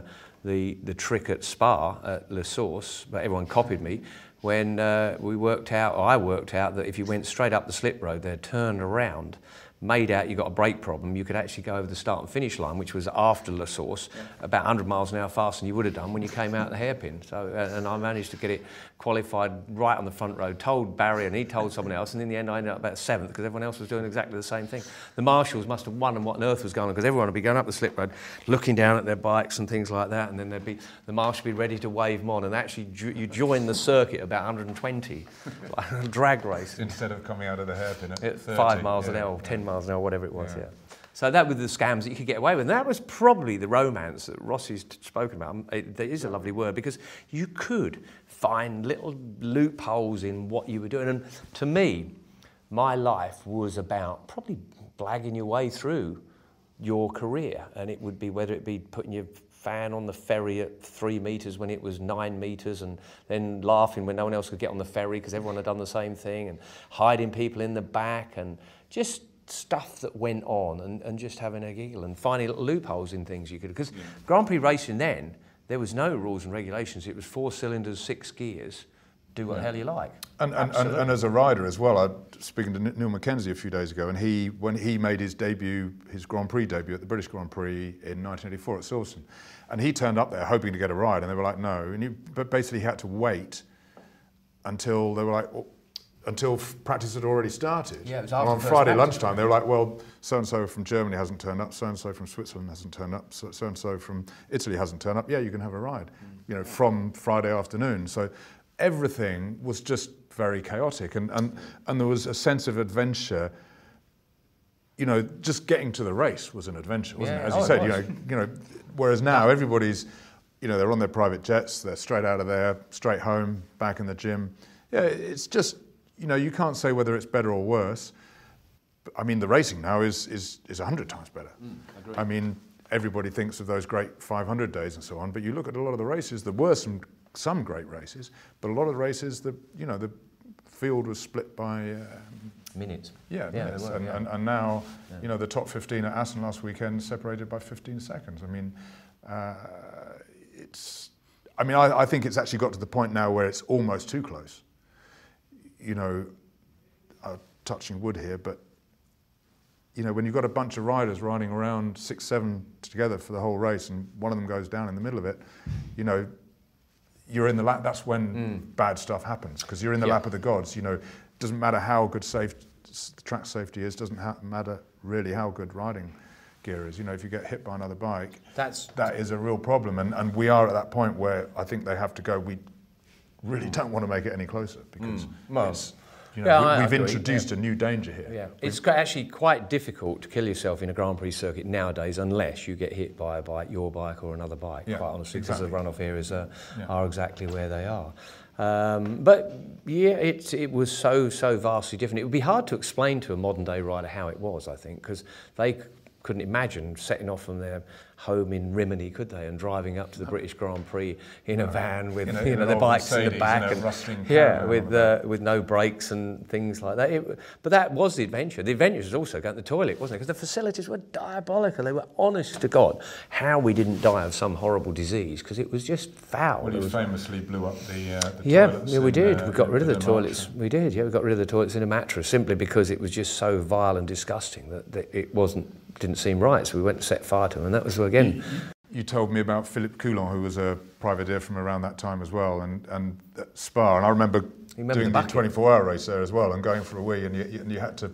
the trick at Spa, at La Source, but everyone copied me, when I worked out that if you went straight up the slip road there, turned around, made out you got a brake problem, you could actually go over the start and finish line, which was after La Source, about 100 miles an hour faster than you would have done when you came out the hairpin. So, and I managed to get it qualified right on the front road, told Barry and he told someone else, and in the end I ended up about 7th because everyone else was doing exactly the same thing. The marshals must have wondered what on earth was going on, because everyone would be going up the slip road, looking down at their bikes and things like that, and then the marshal would be ready to wave them on, and actually you join the circuit about 120, like a drag race. Instead of coming out of the hairpin at 30. 5 miles an hour, 10 miles an hour, whatever it was, yeah. So that was the scams that you could get away with. And that was probably the romance that Rossi's spoken about. There is a lovely word, because you could find little loopholes in what you were doing. And to me, my life was about probably blagging your way through your career. And it would be whether it be putting your fan on the ferry at 3 metres when it was 9 metres, and then laughing when no one else could get on the ferry because everyone had done the same thing, and hiding people in the back, and just stuff that went on, and just having a giggle and finding little loopholes in things you could. Because Grand Prix racing then, there was no rules and regulations. It was 4 cylinders, 6 gears, do what the hell you like. And as a rider as well, I was speaking to Neil Mackenzie a few days ago, and when he made his Grand Prix debut at the British Grand Prix in 1984 at Silverstone, and he turned up there hoping to get a ride, and they were like, no, but basically he had to wait until they were like, until practice had already started. Yeah, it was after on Friday lunchtime, they were like, well, so-and-so from Germany hasn't turned up, so-and-so from Switzerland hasn't turned up, so-and-so from Italy hasn't turned up. Yeah, you can have a ride, you know, from Friday afternoon. So everything was just very chaotic, and there was a sense of adventure. You know, just getting to the race was an adventure, wasn't it? As you said, you know, whereas now everybody's, you know, they're on their private jets, they're straight out of there, straight home, back in the gym. Yeah, it's just, you know, you can't say whether it's better or worse. But, I mean, the racing now is 100 times better. I mean, everybody thinks of those great 500 days and so on, but you look at a lot of the races, there were some great races, but a lot of the races, the field was split by minutes. Yeah, minutes. And now, you know, the top 15 at Assen last weekend separated by 15 seconds. I mean, I think it's actually got to the point now where it's almost too close. You know, touching wood here, but you know, when you've got a bunch of riders riding around 6, 7 together for the whole race, and one of them goes down in the middle of it, you know, you're in the lap. That's when bad stuff happens, because you're in the lap of the gods. You know, it doesn't matter how good track safety is. Doesn't matter really how good riding gear is. You know, if you get hit by another bike, that is a real problem. And we are at that point where I think they have to go. We really don't want to make it any closer, because it's, you know, we've introduced a new danger here. Yeah. It's actually quite difficult to kill yourself in a Grand Prix circuit nowadays unless you get hit by a bike, your bike or another bike, quite honestly, because the runoff areas are exactly where they are. But yeah, it was so vastly different. It would be hard to explain to a modern day rider how it was, I think, because they couldn't imagine setting off from their home in Rimini, could they, and driving up to the British Grand Prix in a van with their bikes in the back, and with no brakes and things like that. But that was the adventure. The adventure was also going to the toilet, wasn't it? Because the facilities were diabolical. They were, honest to God, how we didn't die of some horrible disease, because it was just foul. Well, you famously blew up the toilets. Yeah, we did. We got rid of the toilets. We did. Yeah, we got rid of the toilets in a mattress, simply because it was just so vile and disgusting that it didn't seem right. So we went and set fire to them, and that was again. You told me about Philippe Coulon, who was a privateer from around that time as well, and at Spa, and I remember doing the 24-hour race there as well, and going for a wee, and you had to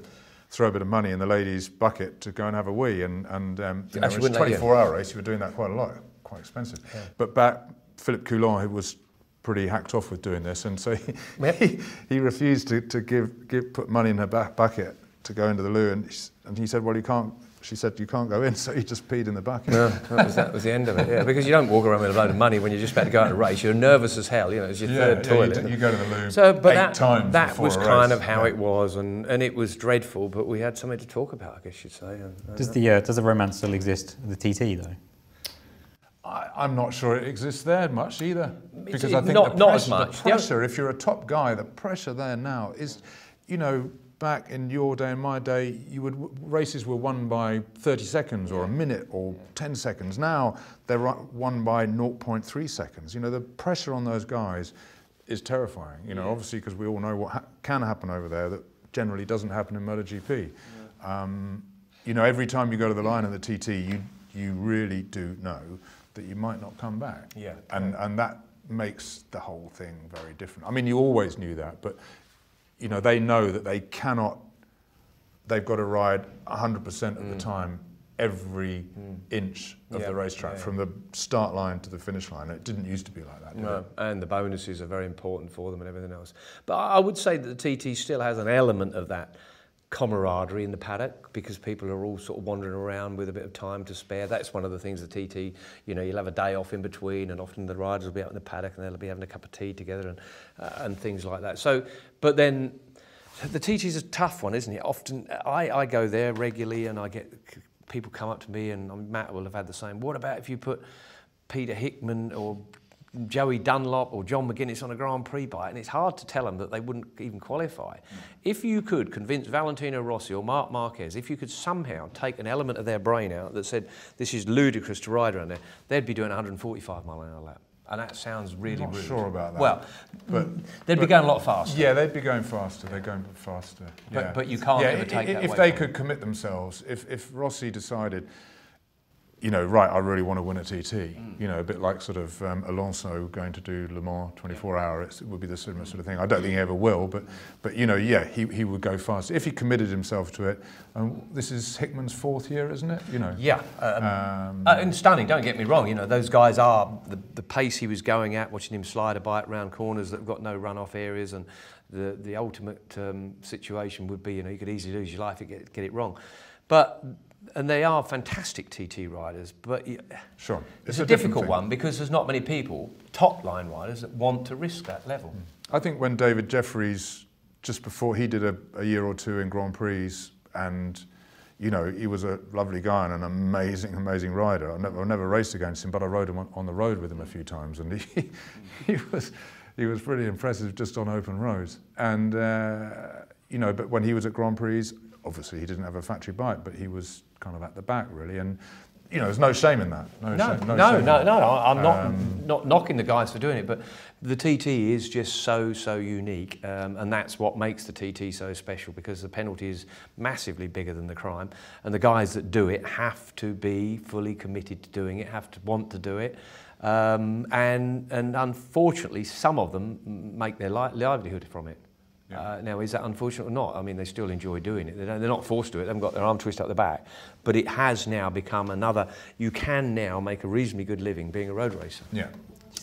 throw a bit of money in the ladies' bucket to go and have a wee, and you know, it's a 24-hour race. You were doing that quite a lot, quite expensive. Yeah. But Philippe Coulon, who was pretty hacked off with doing this, and so he refused to put money in her bucket to go into the loo, and he said, well, you can't. She said, you can't go in, so he just peed in the bucket. No, that was the end of it, yeah. Because you don't walk around with a load of money when you're just about to go out and race. You're nervous as hell, you know, it's your third toilet. You go to the loo eight times that was a kind race. of how it was, and it was dreadful, but we had something to talk about, I guess you'd say. Does the romance still exist, the TT, though? I'm not sure it exists there much either. Because I think not as much. The pressure, if you're a top guy, the pressure there now is, you know, back in your day and my day, races were won by 30 seconds or a minute or 10 seconds. Now they're won by 0.3 seconds. You know, the pressure on those guys is terrifying. You know, obviously because we all know what can happen over there that generally doesn't happen in MotoGP. You know, every time you go to the line in the TT, you really do know that you might not come back. Yeah. And that makes the whole thing very different. I mean, you always knew that, but you know, they know that they've got to ride 100% of the time, every inch of the racetrack, from the start line to the finish line. It didn't used to be like that, did it? And the bonuses are very important for them and everything else. But I would say that the TT still has an element of that camaraderie in the paddock, because people are all sort of wandering around with a bit of time to spare. That's one of the things the TT, you know, you'll have a day off in between, and often the riders will be out in the paddock and they'll be having a cup of tea together and things like that. So, but then the TT is a tough one, isn't it? Often I go there regularly and I get people come up to me, and Matt will have had the same. What about if you put Peter Hickman or Joey Dunlop or John McGuinness on a Grand Prix bike? And it's hard to tell them that they wouldn't even qualify. If you could convince Valentino Rossi or Marc Marquez, if you could somehow take an element of their brain out that said, this is ludicrous to ride around there, they'd be doing 145 mile an hour lap. And that sounds really rude. I'm not sure about that. Well, they'd be going a lot faster. Yeah, they'd be going faster. They're going faster. But you can't ever take that away. If they could commit themselves, if Rossi decided, you know, right, I really want to win a TT, you know, a bit like sort of Alonso going to do Le Mans 24-hour, it would be the similar sort of thing. I don't think he ever will, but you know, yeah, he would go fast. If he committed himself to it, this is Hickman's 4th year, isn't it? You know. Yeah, and stunning, don't get me wrong, you know, those guys are, the pace he was going at, watching him slide a bike round corners that have got no runoff areas, and the ultimate situation would be, you know, you could easily lose your life if you get it wrong. And they are fantastic TT riders, but sure, it's a difficult one because there's not many people, top line riders, that want to risk that level. I think when David Jeffries, just before he did a year or two in Grand Prix, and you know, he was a lovely guy and an amazing rider. I've never raced against him, but I rode him on the road with him a few times, and he was pretty impressive just on open roads. And you know, but when he was at Grand Prix, obviously he didn't have a factory bike, but he was kind of at the back really, and you know, there's no shame in that. No, I'm not knocking the guys for doing it, but the TT is just so unique, and that's what makes the TT so special, because the penalty is massively bigger than the crime, and the guys that do it have to be fully committed to doing it, have to want to do it, and unfortunately some of them make their livelihood from it. Yeah. Now, is that unfortunate or not? I mean, they still enjoy doing it. They're not forced to do it. They haven't got their arm twisted up the back. But it has now become another... You can now make a reasonably good living being a road racer. Yeah.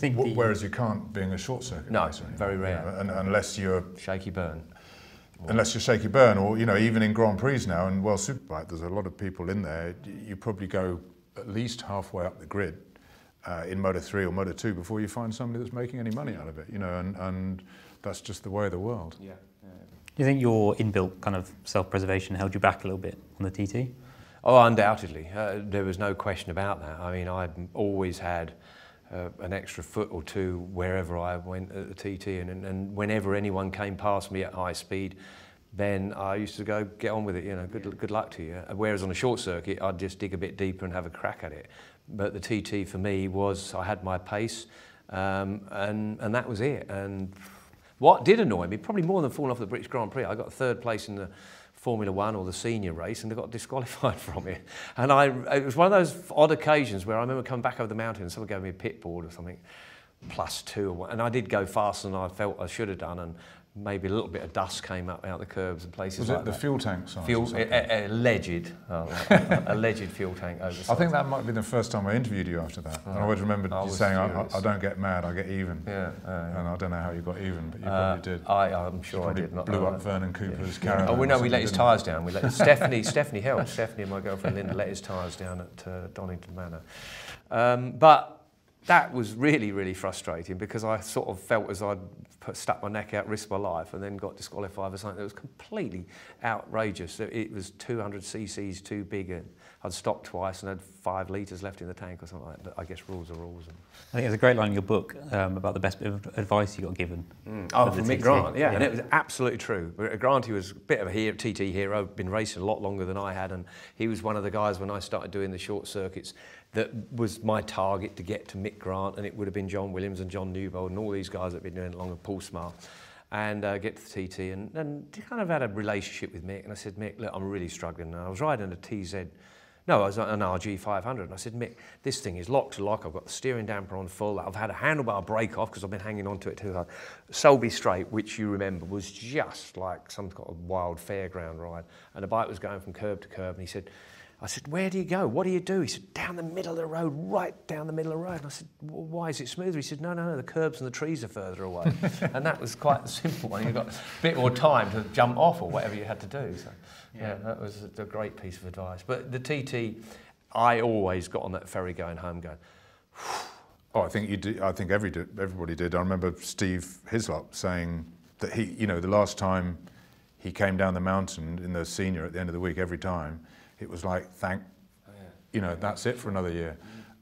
Whereas you can't being a short circuit racer. No, very rare. You know, unless you're... Shaky Byrne. Unless you're Shaky Byrne, or, you know, even in Grand Prix now, and World Superbike, there's a lot of people in there. You probably go at least halfway up the grid in Moto 3 or Moto 2 before you find somebody that's making any money out of it, you know, and that's just the way of the world. Yeah. Do you think your inbuilt kind of self-preservation held you back a little bit on the TT? Oh, undoubtedly. There was no question about that. I mean, I've always had an extra foot or two wherever I went at the TT, and whenever anyone came past me at high speed, then I used to go, get on with it, you know, good luck to you. Whereas on a short circuit, I'd just dig a bit deeper and have a crack at it. But the TT for me was, I had my pace, and that was it. And what did annoy me, probably more than falling off the British Grand Prix, I got 3rd place in the Formula One or the senior race, and I got disqualified from it. And it was one of those odd occasions where I remember coming back over the mountain and someone gave me a pit board or something. +2 or what, and I did go faster than I felt I should have done, and maybe a little bit of dust came up out the curbs and places like that. Was it the fuel tank size? Alleged fuel tank oversize. I think that might have been the first time I interviewed you after that. And I always remember you saying, I don't get mad, I get even. Yeah. And I don't know how you got even, but you probably did. I'm sure I did. Not blew up Vernon Cooper's caravan. Oh, we let his tyres down. We let Stephanie helped. Stephanie and my girlfriend Linda let his tyres down at Donington Manor. But that was really, really frustrating because I sort of felt as I'd stuck my neck out, risked my life, and then got disqualified for something that was completely outrageous. It was 200 cc's too big, and I'd stopped twice and had 5 litres left in the tank or something like that. But I guess rules are rules. I think there's a great line in your book about the best bit of advice you got given. Oh, from Mick Grant, yeah, and it was absolutely true. Grant, he was a bit of a TT hero, been racing a lot longer than I had, and he was one of the guys when I started doing the short circuits that was my target to get to Mick Grant, and it would have been John Williams and John Newbold and all these guys that had been doing it longer, Paul Smart, and get to the TT, and kind of had a relationship with Mick, and I said, Mick, look, I'm really struggling. And I was riding a TZ, no, I was on an RG 500, and I said, Mick, this thing is lock to lock, I've got the steering damper on full, I've had a handlebar break off because I've been hanging on to it too hard. Selby Straight, which you remember, was just like some kind of wild fairground ride, and the bike was going from curb to curb, and he said, I said, where do you go? What do you do? He said, down the middle of the road, right down the middle of the road. And I said, well, why is it smoother? He said, no, the curbs and the trees are further away. And that was quite a simple one. You've got a bit more time to jump off or whatever you had to do. So, yeah, that was a great piece of advice. But the TT, I always got on that ferry going home going, oh, I think you did. I think everybody did. I remember Steve Hislop saying that he, the last time he came down the mountain in the senior at the end of the week, every time, it was like, that's it for another year.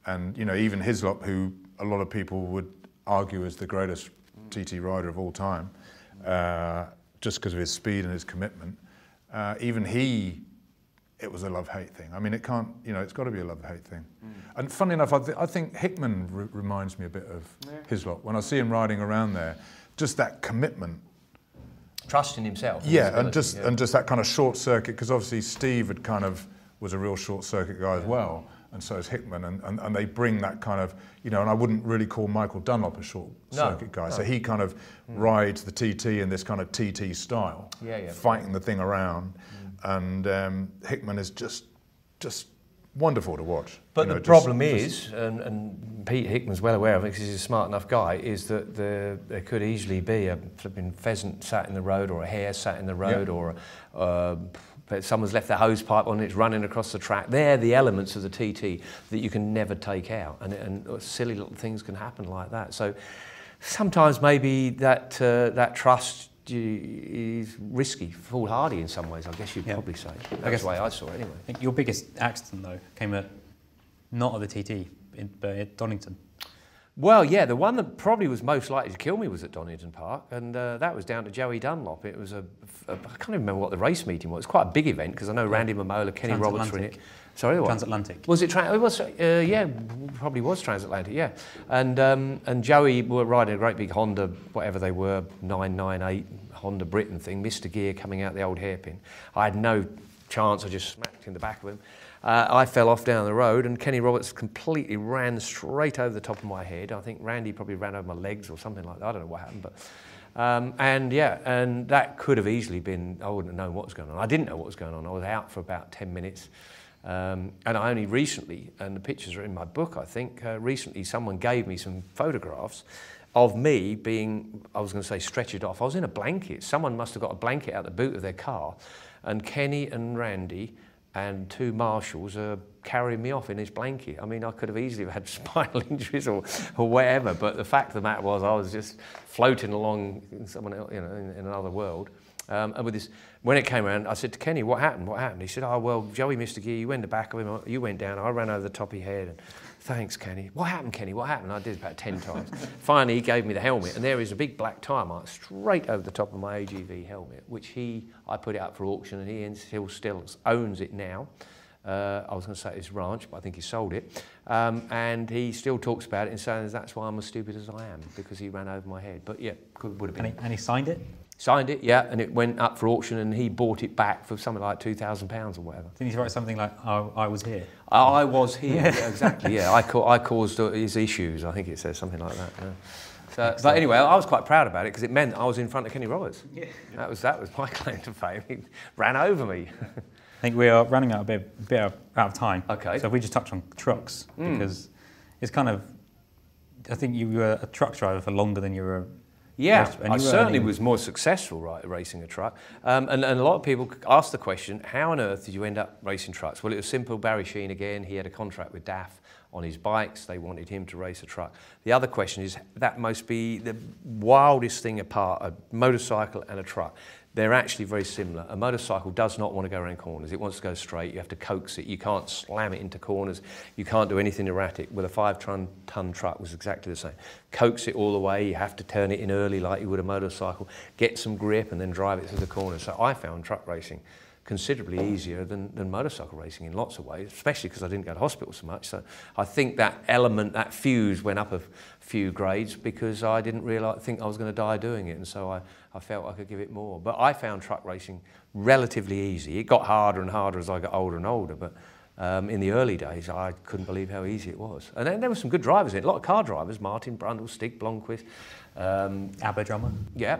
And, even Hislop, who a lot of people would argue is the greatest TT rider of all time, just because of his speed and his commitment, even he, it was a love-hate thing. I mean, it can't, it's got to be a love-hate thing. And funny enough, I think Hickman reminds me a bit of Hislop. When I see him riding around there, just that commitment. Trust in himself. Yeah, and just that kind of short circuit, because obviously Steve was a real short circuit guy as well, and so is Hickman, and they bring that kind of, and I wouldn't really call Michael Dunlop a short circuit guy. So he kind of rides the TT in this kind of TT style, fighting the thing around, and Hickman is just wonderful to watch. But the problem is, and Pete Hickman's well aware of it because he's a smart enough guy, is that there could easily be a flipping pheasant sat in the road, or a hare sat in the road, or someone's left their hose pipe on, it's running across the track. They're the elements of the TT that you can never take out, and silly little things can happen like that. So sometimes maybe that trust is risky, foolhardy in some ways, I guess you'd probably say. That's the way I saw it anyway. I think your biggest accident, though, came not at the TT, but at Donington. Well, yeah, the one that probably was most likely to kill me was at Donington Park, and that was down to Joey Dunlop. It was I can't even remember what the race meeting was. It was quite a big event because I know Randy Momola, Kenny Roberts were in it. Sorry, what? Transatlantic. Was it? It was. Yeah, probably was transatlantic. Yeah, and Joey were riding a great big Honda, whatever they were, 998 Honda Britain thing, Mr. Gear coming out the old hairpin. I had no chance. I just smacked in the back of him. I fell off down the road, and Kenny Roberts completely ran straight over the top of my head. I think Randy probably ran over my legs or something like that. I don't know what happened, but and that could have easily been. I wouldn't have known what was going on. I didn't know what was going on. I was out for about 10 minutes. And I only recently, and the pictures are in my book, I think, recently someone gave me some photographs of me being, I was going to say stretchered off. I was in a blanket. Someone must have got a blanket out the boot of their car, and Kenny and Randy and 2 marshals are carrying me off in his blanket. I mean, I could have easily had spinal injuries or whatever, but the fact of the matter was I was just floating along in someone else, in another world. And with this, when it came around, I said to Kenny, what happened? What happened? He said, oh, well, Joey Mr. Gear, you went the back of him, you went down, I ran over the top of your head. And, thanks, Kenny. What happened, Kenny? What happened? I did it about 10 times. Finally, he gave me the helmet, and there is a big black tyre mark straight over the top of my AGV helmet, which I put it up for auction, and he still owns it now. I was going to say his ranch, but I think he sold it. And he still talks about it and says that's why I'm as stupid as I am, because he ran over my head. But yeah, would have been. And he signed it? Signed it, yeah, and it went up for auction, and he bought it back for something like £2,000 or whatever. Didn't you write something like, I was here? I was here, yeah, exactly, yeah. I caused his issues, I think it says something like that. Yeah. So, but anyway, I was quite proud about it because it meant I was in front of Kenny Roberts. Yeah. That was my claim to fame. He ran over me. I think we are running out a bit out of time. Okay. So if we just touch on trucks, because it's kind of, I think you were a truck driver for longer than you were. Yeah, I certainly was more successful racing a truck. And a lot of people ask the question, how on earth did you end up racing trucks? Well, it was simple. Barry Sheene, again, he had a contract with DAF on his bikes. They wanted him to race a truck. The other question is, that must be the wildest thing apart, a motorcycle and a truck. They're actually very similar. A motorcycle does not want to go around corners. It wants to go straight. You have to coax it. You can't slam it into corners. You can't do anything erratic. With a 5-ton truck was exactly the same. Coax it all the way. You have to turn it in early like you would a motorcycle. Get some grip and then drive it through the corners. So I found truck racing considerably easier than motorcycle racing in lots of ways, especially because I didn't go to hospital so much. So I think that element, that fuse went up a few grades because I didn't think I was going to die doing it, and so I felt I could give it more. But I found truck racing relatively easy. It got harder and harder as I got older and older, but in the early days I couldn't believe how easy it was. And then there were some good drivers in it, a lot of car drivers, Martin Brundle, Stig Blomqvist. ABBA drummer. Yeah,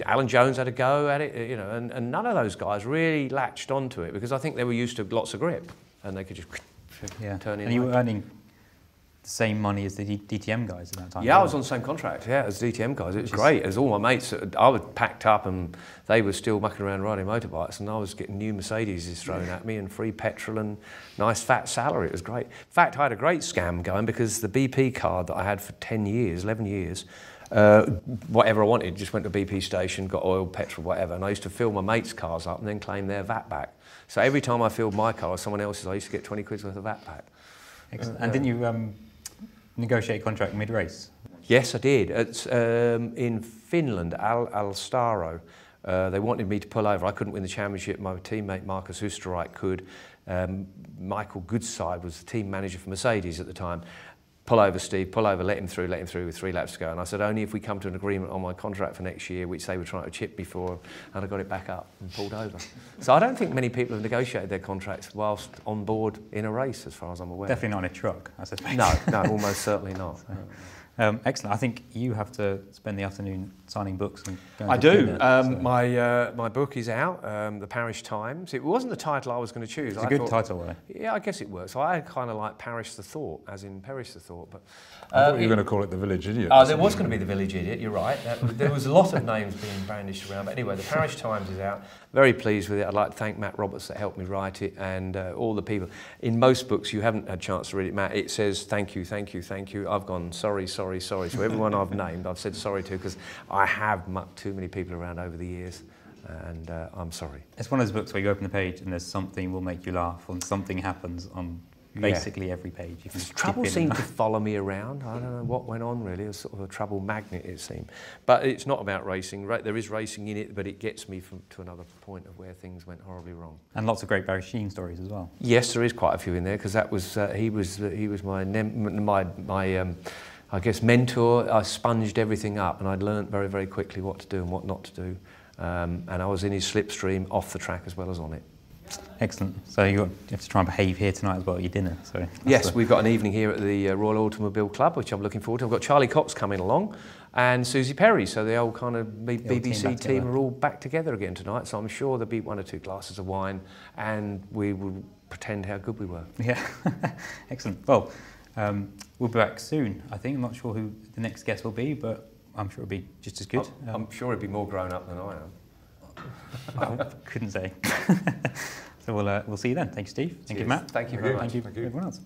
Alan Jones had a go at it, you know, and none of those guys really latched onto it because I think they were used to lots of grip and they could just turn in. And you were earning the same money as the DTM guys at that time? Yeah, I was on the same contract, yeah, as DTM guys. It was great. As all my mates, I was packed up and they were still mucking around riding motorbikes and I was getting new Mercedes thrown at me and free petrol and nice fat salary. It was great. In fact, I had a great scam going because the BP card that I had for 10 years, 11 years, whatever I wanted, just went to a BP station, got oil, petrol, whatever, and I used to fill my mates' cars up and then claim their VAT back. So every time I filled my car or someone else's, I used to get 20 quid's worth of VAT back. Excellent. And didn't you negotiate a contract mid-race? Yes, I did. It's in Finland, Alstaro. They wanted me to pull over. I couldn't win the championship. My teammate Marcus Oosterreich could. Michael Goodside was the team manager for Mercedes at the time. Pull over, Steve, pull over, let him through with 3 laps to go. And I said, only if we come to an agreement on my contract for next year, which they were trying to chip me for, and I got it back up and pulled over. So I don't think many people have negotiated their contracts whilst on board in a race, as far as I'm aware. Definitely not in a truck, I suspect. No, almost certainly not. So, excellent. I think you have to spend the afternoon signing books. And going I to do. dinner, My book is out, the Parrish Times. It wasn't the title I was going to choose. It's a good title, though. Yeah, I guess it works. So I kind of like Parrish the Thought, as in Perish the Thought. But I thought you were going to call it the Village Idiot. Oh, there was going to be the Village Idiot. You're right. There was a lot of names being brandished around. But anyway, the Parrish Times is out. Very pleased with it. I'd like to thank Matt Roberts that helped me write it, and all the people. In most books, you haven't had a chance to read it, Matt. It says thank you, thank you, thank you. I've gone sorry, sorry, sorry. So everyone I've named, I've said sorry to because I have mucked too many people around over the years, and I'm sorry. It's one of those books where you open the page and there's something will make you laugh, and something happens on basically every page. You can trouble seemed to follow me around. I don't know what went on really. It was sort of a trouble magnet, it seemed. But it's not about racing. There is racing in it, but it gets me to another point of where things went horribly wrong. And lots of great Barry Sheene stories as well. Yes, there is quite a few in there because that was he was my I guess mentor. I sponged everything up, and I'd learnt very, very quickly what to do and what not to do. And I was in his slipstream off the track as well as on it. Excellent. So you have to try and behave here tonight as well at your dinner. So yes, we've got an evening here at the Royal Automobile Club, which I'm looking forward to. I've got Charlie Cox coming along and Susie Perry, so the old kind of BBC team are all back together again tonight, so I'm sure there'll be 1 or 2 glasses of wine and we will pretend how good we were. Yeah, excellent. Well, we'll be back soon, I think. I'm not sure who the next guest will be, but I'm sure it'll be just as good. I'm sure it'll be more grown up than I am. I couldn't say. So we'll see you then. Thank you, Steve. Thank you, Matt. Thank you very much. Thank you, everyone else.